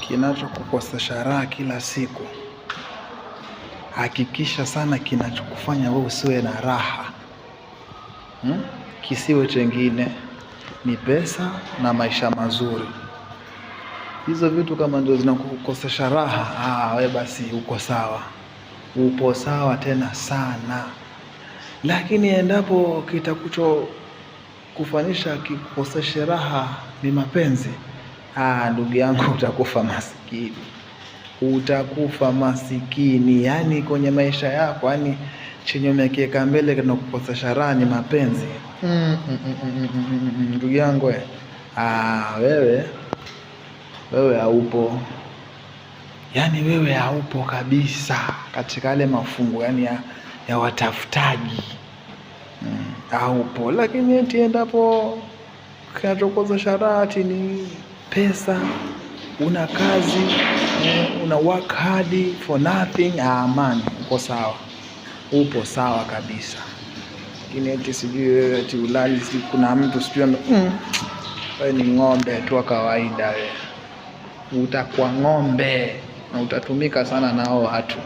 kinachokukosesha raha kila siku, hakikisha sana kinachokufanya wewe usiwe na raha kisiwe chengine, ni pesa na maisha mazuri. Hizo vitu kama ndio zinakukosesha raha, wewe basi uko sawa, upo sawa tena sana. Lakini endapo kitakucho kufanisha kikukoseshe raha ni mapenzi, ndugu yangu, utakufa masikini. Utakufa masikini, yani kwenye maisha yako, yani chenye umekiweka mbele kinakukosesha raha ni mapenzi. Ndugu yangu, wewe haupo. Yani wewe haupo kabisa katika yale mafungu yani ya watafutaji. Haupo. Lakini eti endapo kinachokosesha raha ni pesa, una kazi, una work hard for nothing, man, uko sawa. Upo sawa kabisa. Lakini eti sijui wewe eti ulali, kuna mtu sijui wewe ni ng'ombe tu kawaida wewe. Utakuwa ng'ombe na utatumika sana nao watu.